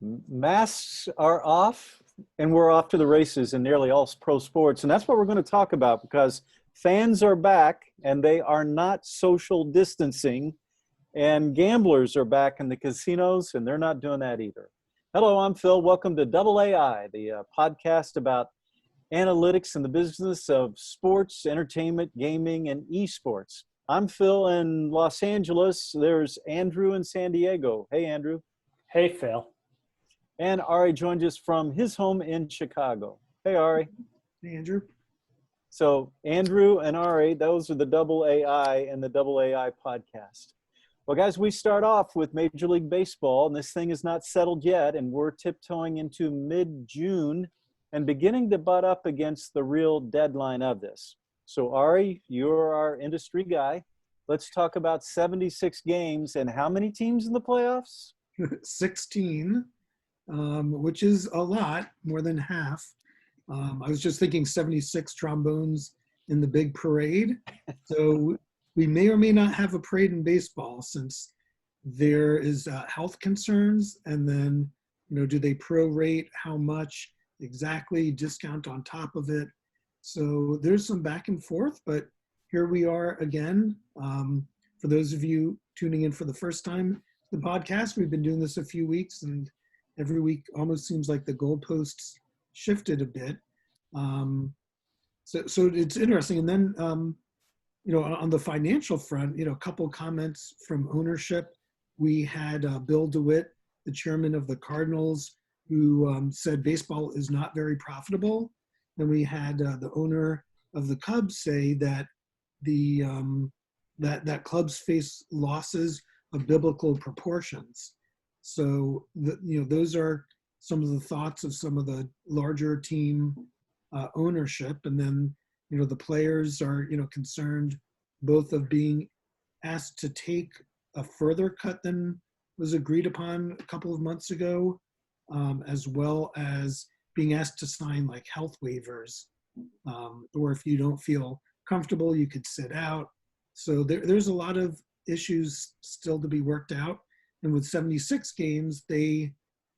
Masks are off, and we're off to the races in nearly all pro sports. And that's what we're going to talk about because fans are back and they are not social distancing, and gamblers are back in the casinos and they're not doing that either. Hello, I'm Phil. Welcome to Double AI, the podcast about analytics and the business of sports, entertainment, gaming, and esports. I'm Phil in Los Angeles. There's Andrew in San Diego. Hey, Andrew. Hey, Phil. And Ari joins us from his home in Chicago. Hey, Ari. Hey, Andrew. So Andrew and Ari, those are the Double AI and the Double AI podcast. Well, guys, we start off with Major League Baseball, and this thing is not settled yet, and we're tiptoeing into mid-June and beginning to butt up against the real deadline of this. So Ari, you're our industry guy. Let's talk about 76 games and how many teams in the playoffs? 16, which is a lot, more than half. I was just thinking 76 trombones in the big parade. So we may or may not have a parade in baseball since there is health concerns. And then, do they prorate how much exactly, discount on top of it? So there's some back and forth, but here we are again. For those of you tuning in for the first time, the podcast, we've been doing this a few weeks, and every week almost seems like the goalposts shifted a bit. So it's interesting. And then, on the financial front, a couple comments from ownership. We had Bill DeWitt, the chairman of the Cardinals, who said baseball is not very profitable. Then we had the owner of the Cubs say that that clubs face losses of biblical proportions. So those are some of the thoughts of some of the larger team ownership. And then the players are concerned both of being asked to take a further cut than was agreed upon a couple of months ago, as well as being asked to sign like health waivers, or if you don't feel comfortable, you could sit out. So there's a lot of issues still to be worked out. And with 76 games, they,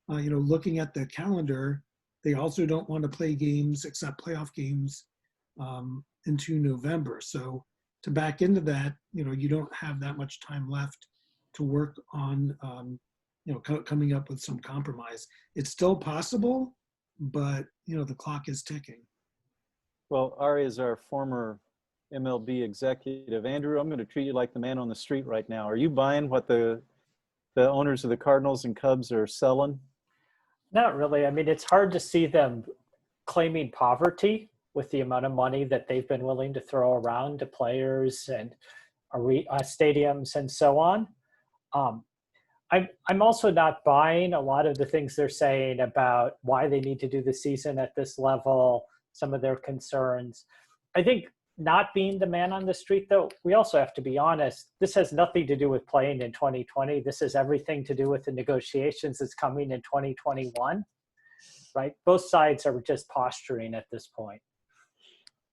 looking at the calendar, they also don't want to play games except playoff games into November. So to back into that, you don't have that much time left to work on, coming up with some compromise. It's still possible, but, the clock is ticking. Well, Ari is our former MLB executive. Andrew, I'm going to treat you like the man on the street right now. Are you buying what the owners of the Cardinals and Cubs are selling? Not really. I mean, it's hard to see them claiming poverty with the amount of money that they've been willing to throw around to players and stadiums and so on. I'm also not buying a lot of the things they're saying about why they need to do the season at this level, some of their concerns. I think not being the man on the street, though, we also have to be honest, this has nothing to do with playing in 2020. This has everything to do with the negotiations that's coming in 2021, right? Both sides are just posturing at this point.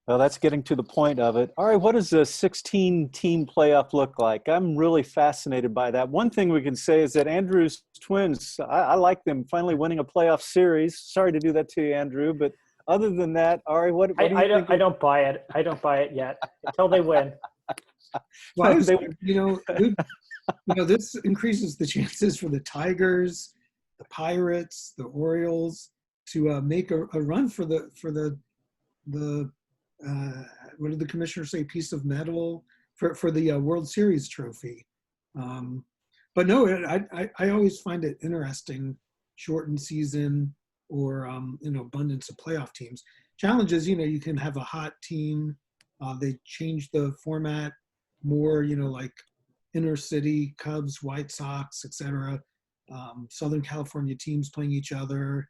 Well, that's getting to the point of it. All right, what does a 16-team playoff look like? I'm really fascinated by that. One thing we can say is that Andrew's Twins, I like them finally winning a playoff series. Sorry to do that to you, Andrew, but other than that, Ari, what do you think? I don't buy it. I don't buy it yet until they win. Well, this increases the chances for the Tigers, the Pirates, the Orioles to make a run for the what did the commissioner say? Piece of metal for the World Series trophy. But no, I always find it interesting, shortened season or abundance of playoff teams. Challenge is, you can have a hot team. They changed the format more, like inner city, Cubs, White Sox, etc. Southern California teams playing each other,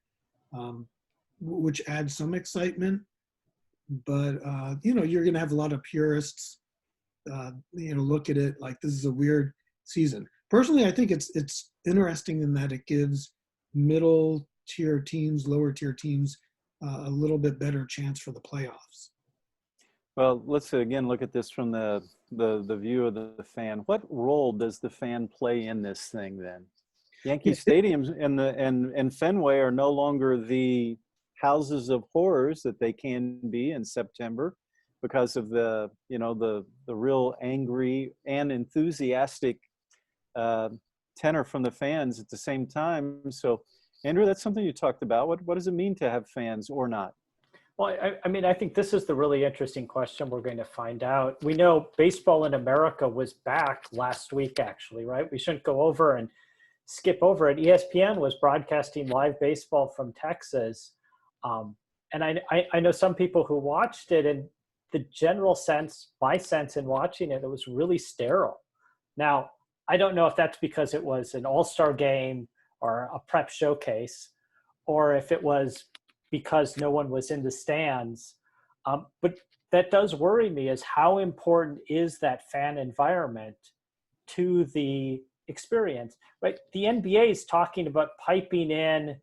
which adds some excitement. But, you're going to have a lot of purists, look at it like this is a weird season. Personally, I think it's interesting in that it gives middle tier teams, lower tier teams, a little bit better chance for the playoffs. Well, let's again look at this from the view of the fan. What role does the fan play in this thing then? Yankee stadiums and Fenway are no longer the houses of horrors that they can be in September because of the real angry and enthusiastic tenor from the fans at the same time. So, Andrew, that's something you talked about. What does it mean to have fans or not? Well, I mean, I think this is the really interesting question we're going to find out. We know baseball in America was back last week, actually, right? We shouldn't go over and skip over it. ESPN was broadcasting live baseball from Texas. And I know some people who watched it, and the general sense, my sense in watching it, it was really sterile. Now, I don't know if that's because it was an all-star game or a prep showcase, or if it was because no one was in the stands. But that does worry me, is how important is that fan environment to the experience, right? The NBA is talking about piping in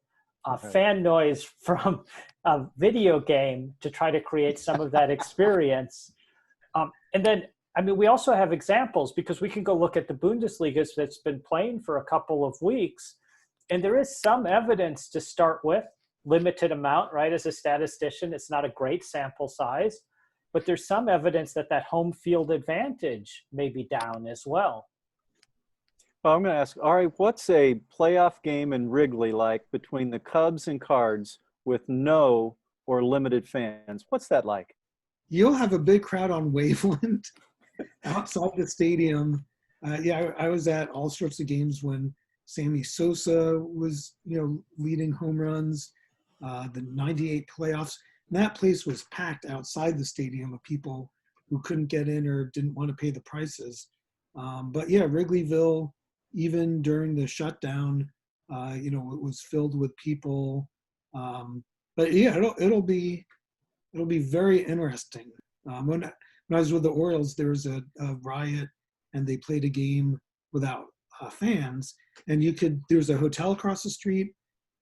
fan noise from a video game to try to create some of that experience. And then, I mean, we also have examples, because we can go look at the Bundesliga that's been playing for a couple of weeks, and there is some evidence to start with, limited amount, right? As a statistician, it's not a great sample size, but there's some evidence that that home field advantage may be down as well. Well, I'm going to ask, Ari, what's a playoff game in Wrigley like between the Cubs and Cards with no or limited fans? What's that like? You'll have a big crowd on Waveland outside the stadium. I was at all sorts of games when Sammy Sosa was, leading home runs, the 98 playoffs. And that place was packed outside the stadium of people who couldn't get in or didn't want to pay the prices. But yeah, Wrigleyville, even during the shutdown, it was filled with people. But yeah, it'll be very interesting. When I was with the Orioles, there was a riot, and they played a game without fans. And there's a hotel across the street,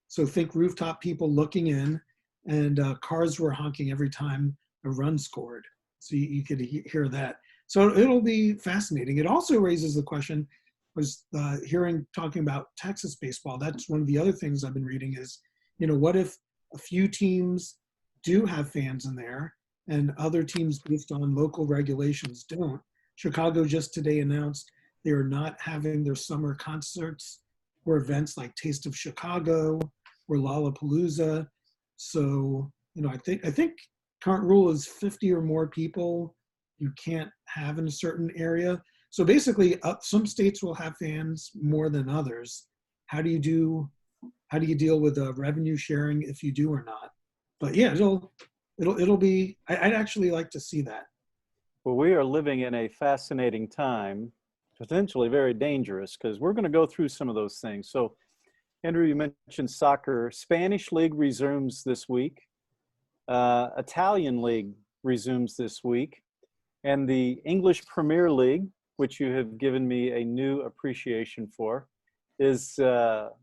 so think rooftop people looking in, and cars were honking every time a run scored. So you could hear that. So it'll be fascinating. It also raises the question, was talking about Texas baseball. That's one of the other things I've been reading is, what if a few teams do have fans in there and other teams based on local regulations don't? Chicago just today announced they are not having their summer concerts or events like Taste of Chicago or Lollapalooza. So, I think current rule is 50 or more people you can't have in a certain area. So basically, some states will have fans more than others. How do you deal with revenue sharing if you do or not? But yeah, it'll be. I'd actually like to see that. Well, we are living in a fascinating time, potentially very dangerous, because we're going to go through some of those things. So, Andrew, you mentioned soccer. Spanish League resumes this week. Italian League resumes this week. And the English Premier League, which you have given me a new appreciation for, is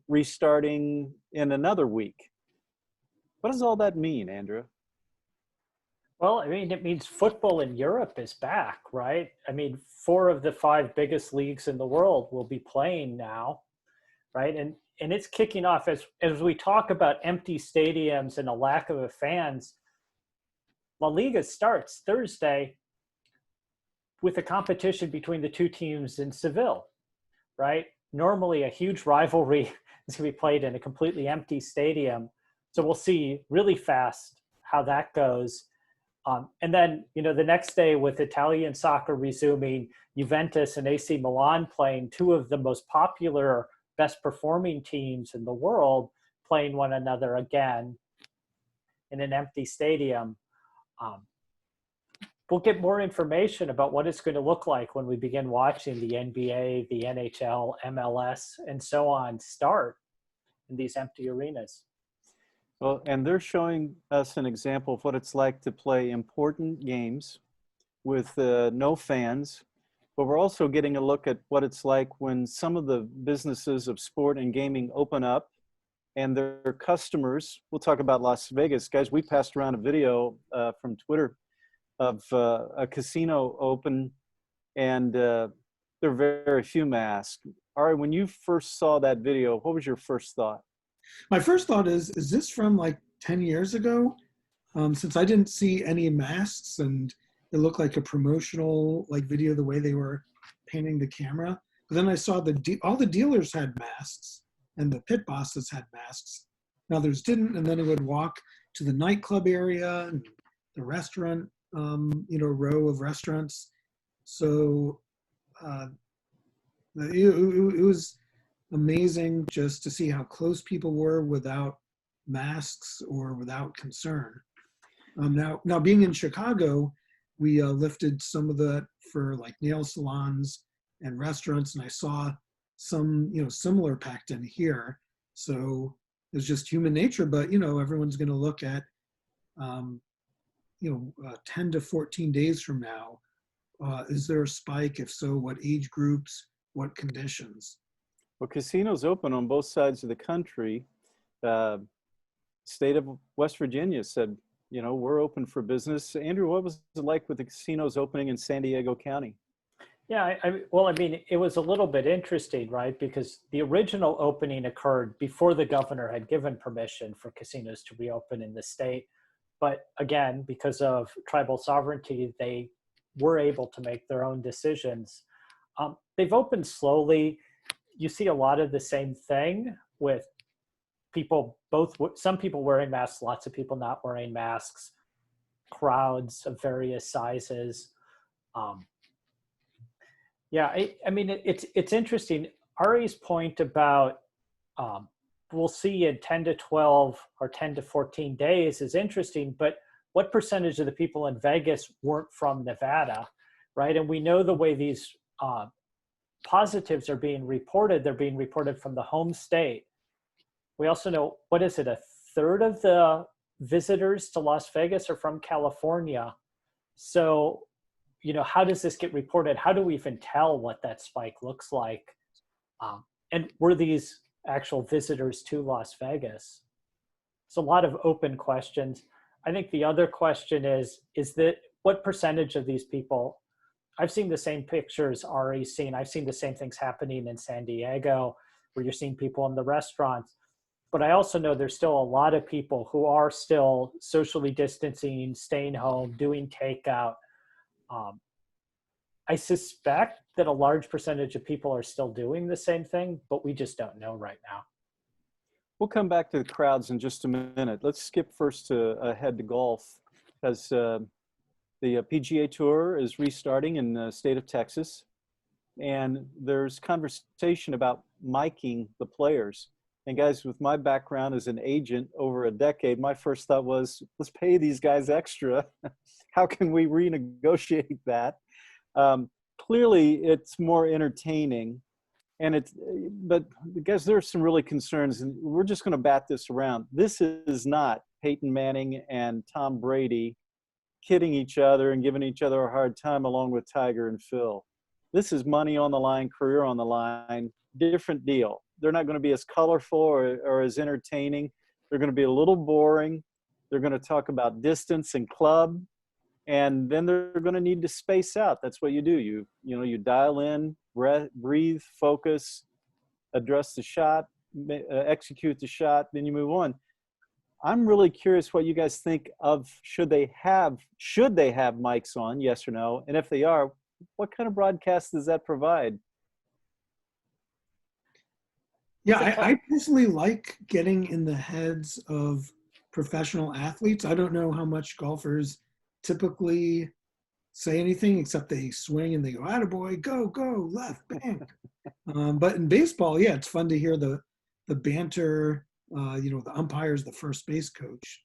restarting in another week. What does all that mean, Andrew? Well, I mean, it means football in Europe is back, right? I mean, 4 of the 5 biggest leagues in the world will be playing now, right? And it's kicking off as we talk about empty stadiums and a lack of fans. La Liga starts Thursday with a competition between the 2 teams in Seville, right? Normally a huge rivalry is going to be played in a completely empty stadium. So we'll see really fast how that goes. And then, the next day with Italian soccer resuming, Juventus and AC Milan playing, 2 of the most popular, best performing teams in the world, playing one another again in an empty stadium. We'll get more information about what it's going to look like when we begin watching the NBA, the NHL, MLS, and so on start in these empty arenas. Well, and they're showing us an example of what it's like to play important games with no fans, but we're also getting a look at what it's like when some of the businesses of sport and gaming open up and their customers, we'll talk about Las Vegas. Guys, we passed around a video from Twitter of a casino open, and there are very few masks. Ari, when you first saw that video, what was your first thought? My first thought is this from like 10 years ago? Since I didn't see any masks and it looked like a promotional like video the way they were painting the camera. But then I saw all the dealers had masks and the pit bosses had masks. And others didn't, and then it would walk to the nightclub area and the restaurant, row of restaurants. So it was amazing just to see how close people were without masks or without concern. Now being in Chicago, we lifted some of that for like nail salons and restaurants, and I saw some, similar packed in here. So it's just human nature, but everyone's going to look at, 10 to 14 days from now, is there a spike? If so, what age groups, what conditions? Well, casinos open on both sides of the country. State of West Virginia said, we're open for business. Andrew, what was it like with the casinos opening in San Diego County? Yeah, it was a little bit interesting, right? Because the original opening occurred before the governor had given permission for casinos to reopen in the state. But again, because of tribal sovereignty, they were able to make their own decisions. They've opened slowly. You see a lot of the same thing with people, some people wearing masks, lots of people not wearing masks, crowds of various sizes. It's interesting. Ari's point about we'll see in 10 to 12 or 10 to 14 days is interesting, but what percentage of the people in Vegas weren't from Nevada, right? And we know the way these positives are being reported, they're being reported from the home state. We also know, a third of the visitors to Las Vegas are from California. So, how does this get reported? How do we even tell what that spike looks like? And were these actual visitors to Las Vegas? So a lot of open questions. I think the other question is that what percentage of these people, I've seen the same pictures Ari's seen. I've seen the same things happening in San Diego where you're seeing people in the restaurants. But I also know there's still a lot of people who are still socially distancing, staying home, doing takeout. I suspect that a large percentage of people are still doing the same thing, but we just don't know right now. We'll come back to the crowds in just a minute. Let's skip first ahead to golf, as the PGA Tour is restarting in the state of Texas, and there's conversation about miking the players. And guys, with my background as an agent over a decade, my first thought was, let's pay these guys extra. How can we renegotiate that? Clearly, it's more entertaining, but guys, there are some really concerns, and we're just going to bat this around. This is not Peyton Manning and Tom Brady kidding each other and giving each other a hard time along with Tiger and Phil. This is money on the line, career on the line, different deal. They're not going to be as colorful or as entertaining. They're going to be a little boring. They're going to talk about distance and club, and then they're going to need to space out. That's what you do. You dial in, breathe, focus, address the shot, execute the shot, then you move on. I'm really curious what you guys think of should they have mics on, yes or no? And if they are, what kind of broadcast does that provide? Yeah, I personally like getting in the heads of professional athletes. I don't know how much golfers typically say anything except they swing and they go, attaboy, go, left, bang. But in baseball, yeah, it's fun to hear the banter, the umpire's the first base coach.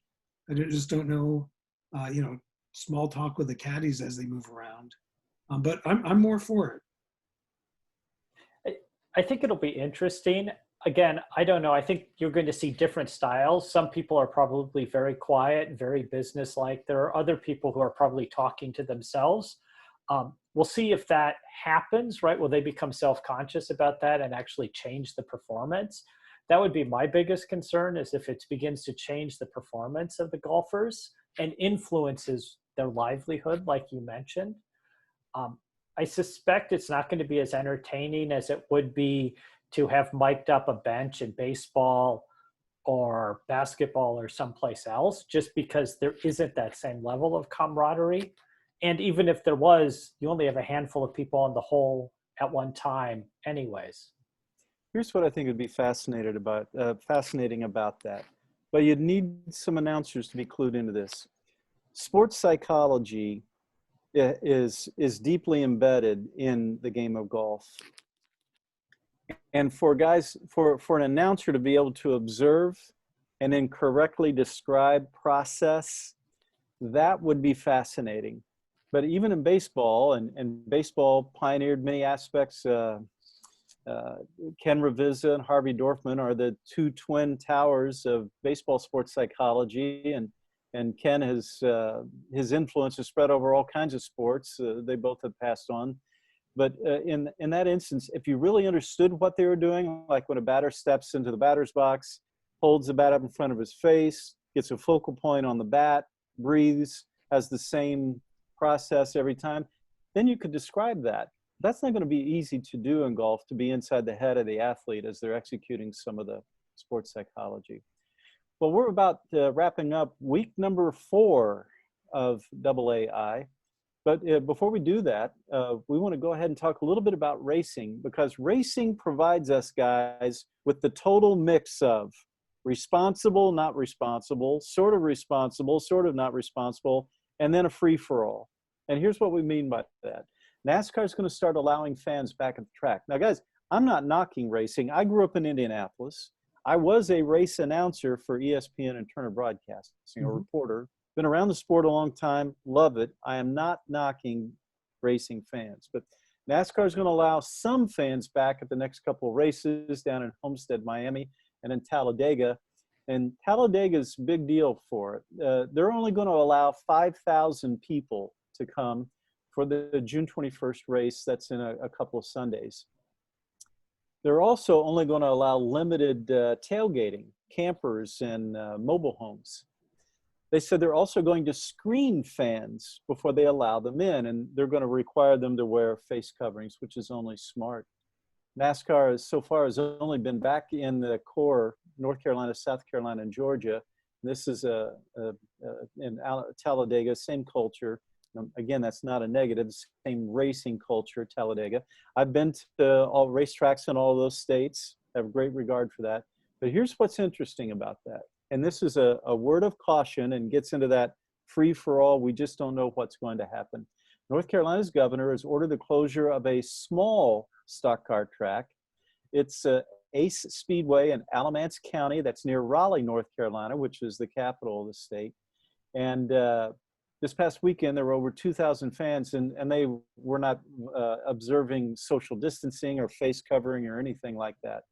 I just don't know, small talk with the caddies as they move around. But I'm more for it. I think it'll be interesting. Again, I don't know. I think you're going to see different styles. Some people are probably very quiet, very businesslike. There are other people who are probably talking to themselves. We'll see if that happens, right? Will they become self-conscious about that and actually change the performance? That would be my biggest concern, is if it begins to change the performance of the golfers and influences their livelihood, like you mentioned. I suspect it's not going to be as entertaining as it would be to have mic'd up a bench in baseball or basketball or someplace else, just because there isn't that same level of camaraderie. And even if there was, you only have a handful of people on the hole at one time anyways. Here's what I think would be fascinating about that. But you'd need some announcers to be clued into this. Sports psychology is deeply embedded in the game of golf. And for an announcer to be able to observe and then correctly describe process, that would be fascinating. But even in baseball, and baseball pioneered many aspects, Ken Ravizza and Harvey Dorfman are the two twin towers of baseball sports psychology, and Ken has his influence has spread over all kinds of sports. They both have passed on. But in that instance, if you really understood what they were doing, like when a batter steps into the batter's box, holds the bat up in front of his face, gets a focal point on the bat, breathes, has the same process every time, then you could describe that. That's not going to be easy to do in golf, to be inside the head of the athlete as they're executing some of the sports psychology. Well, we're about wrapping up week number 4 of AAI. But before we do that, we want to go ahead and talk a little bit about racing, because racing provides us guys with the total mix of responsible, not responsible, sort of not responsible, and then a free-for-all. And here's what we mean by that. NASCAR is going to start allowing fans back at the track. Now, guys, I'm not knocking racing. I grew up in Indianapolis. I was a race announcer for ESPN and Turner Broadcasting, a reporter. Been around the sport a long time, love it. I am not knocking racing fans, but NASCAR is going to allow some fans back at the next couple of races down in Homestead, Miami, and in Talladega. And Talladega's a big deal for it. They're only going to allow 5,000 people to come for the June 21st race. That's in a couple of Sundays. They're also only going to allow limited tailgating, campers, and mobile homes. They said they're also going to screen fans before they allow them in, and they're going to require them to wear face coverings, which is only smart. NASCAR so far has only been back in the core, North Carolina, South Carolina, and Georgia. This is in Talladega, same culture. Again, that's not a negative, same racing culture, Talladega. I've been to all racetracks in all those states. I have great regard for that. But here's what's interesting about that. And this is a word of caution and gets into that free-for-all. We just don't know what's going to happen. North Carolina's governor has ordered the closure of a small stock car track. It's Ace Speedway in Alamance County. That's near Raleigh, North Carolina, which is the capital of the state. And this past weekend, there were over 2,000 fans, and they were not observing social distancing or face covering or anything like that.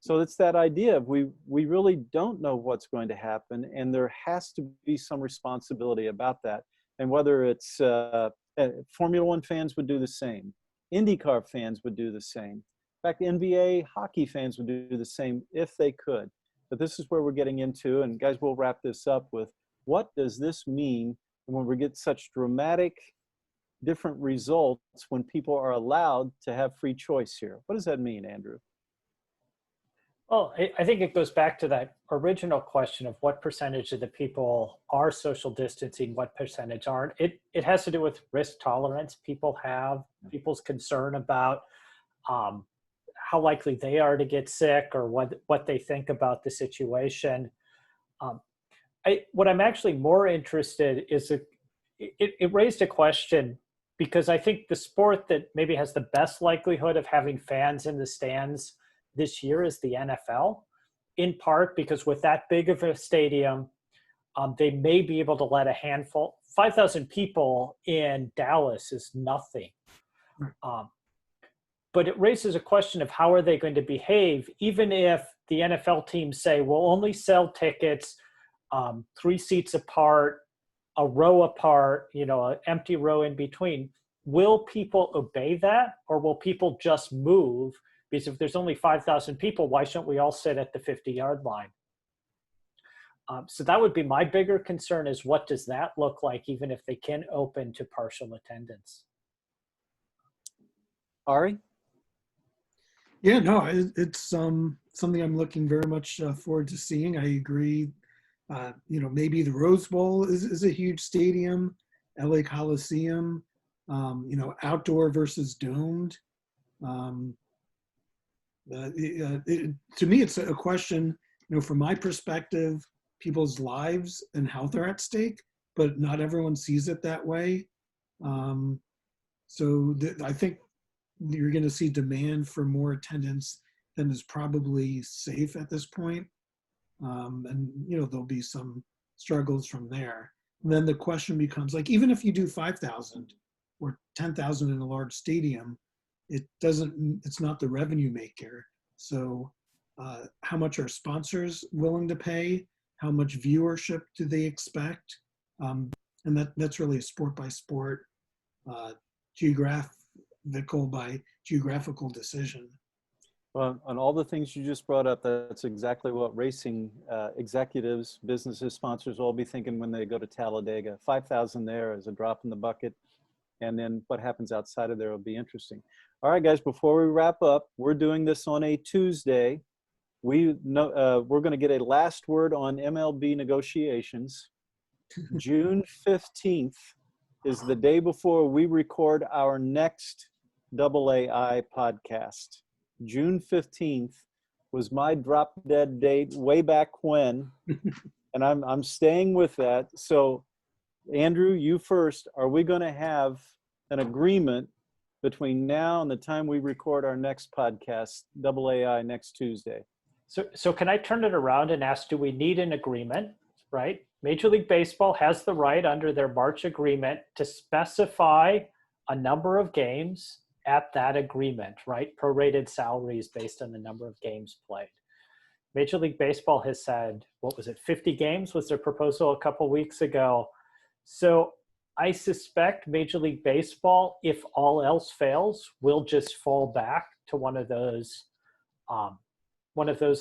So it's that idea of we really don't know what's going to happen, and there has to be some responsibility about that. And whether it's Formula One fans would do the same, IndyCar fans would do the same. In fact, NBA hockey fans would do the same if they could. But this is where we're getting into, and guys, we'll wrap this up with what does this mean when we get such dramatic different results when people are allowed to have free choice here? What does that mean, Andrew? Well, I think it goes back to that original question of what percentage of the people are social distancing, what percentage aren't. It has to do with risk tolerance people have, people's concern about how likely they are to get sick or what they think about the situation. What I'm actually more interested is it raised a question, because I think the sport that maybe has the best likelihood of having fans in the stands this year is the NFL, in part because with that big of a stadium, they may be able to let a handful, 5,000 people in Dallas is nothing. But it raises a question of how are they going to behave, even if the NFL teams say, we'll only sell tickets 3 seats apart, a row apart, an empty row in between. Will people obey that, or will people just move? Because if there's only 5,000 people, why shouldn't we all sit at the 50-yard line? So that would be my bigger concern, is what does that look like, even if they can open to partial attendance? Ari? Yeah, no, it's something I'm looking very much forward to seeing. I agree. Maybe the Rose Bowl is a huge stadium, LA Coliseum, outdoor versus domed. Um, to me, it's a question, from my perspective, people's lives and health are at stake, but not everyone sees it that way. I think you're going to see demand for more attendance than is probably safe at this point. There'll be some struggles from there. And then the question becomes, like, even if you do 5,000 or 10,000 in a large stadium, it's not the revenue maker. So how much are sponsors willing to pay? How much viewership do they expect? And that's really a sport by sport, geographical decision. Well, on all the things you just brought up, that's exactly what racing executives, businesses, sponsors will all be thinking when they go to Talladega. 5,000 there is a drop in the bucket. And then what happens outside of there will be interesting. All right, guys, before we wrap up, we're doing this on a Tuesday. We're going to get a last word on MLB negotiations. June 15th is the day before we record our next AAI podcast. June 15th was my drop dead date way back when, and I'm staying with that. So, Andrew, you first. Are we going to have an agreement between now and the time we record our next podcast, AAI, next Tuesday? So can I turn it around and ask, do we need an agreement, right? Major League Baseball has the right under their March agreement to specify a number of games at that agreement, right? Prorated salaries based on the number of games played. Major League Baseball has said, 50 games was their proposal a couple weeks ago. So I suspect Major League Baseball, if all else fails, will just fall back to one of those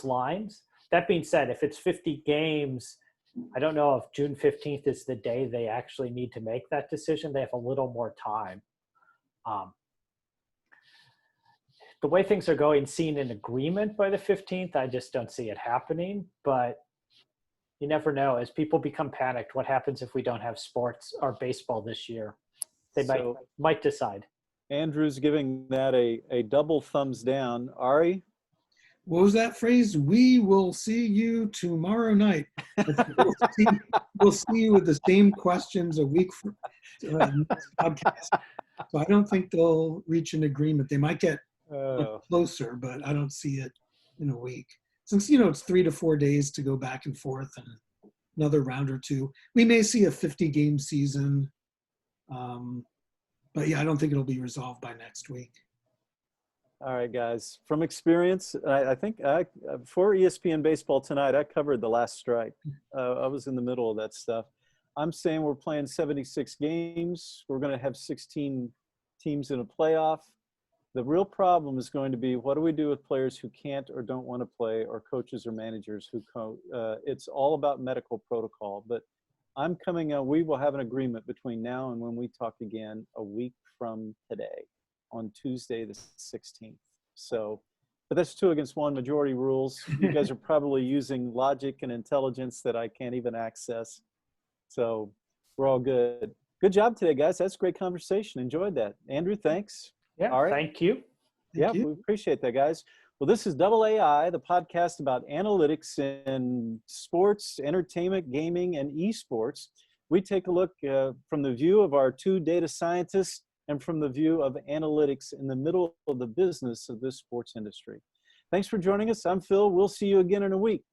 lines. That being said, if it's 50 games, I don't know if June 15th is the day they actually need to make that decision. They have a little more time. The way things are going, seeing an agreement by the 15th, I just don't see it happening. But you never know. As people become panicked, what happens if we don't have sports or baseball this year? They might decide. Andrew's giving that a double thumbs down. Ari? What was that phrase? We will see you tomorrow night. We'll see you with the same questions a week for next podcast. So I don't think they'll reach an agreement. They might get closer, but I don't see it in a week. Since, it's 3 to 4 days to go back and forth and another round or two. We may see a 50-game season. But yeah, I don't think it'll be resolved by next week. All right, guys. From experience, I think for ESPN Baseball Tonight, I covered the last strike. I was in the middle of that stuff. I'm saying we're playing 76 games. We're going to have 16 teams in a playoff. The real problem is going to be, what do we do with players who can't or don't want to play, or coaches or managers who it's all about medical protocol. But we will have an agreement between now and when we talk again a week from today, on Tuesday the 16th. So, but that's 2-against-1 majority rules. You guys are probably using logic and intelligence that I can't even access. So we're all good. Good job today, guys. That's a great conversation. Enjoyed that. Andrew, thanks. Yeah, all right. Thank you. Thank you. We appreciate that, guys. Well, this is AAI, the podcast about analytics in sports, entertainment, gaming, and esports. We take a look from the view of our 2 data scientists and from the view of analytics in the middle of the business of this sports industry. Thanks for joining us. I'm Phil. We'll see you again in a week.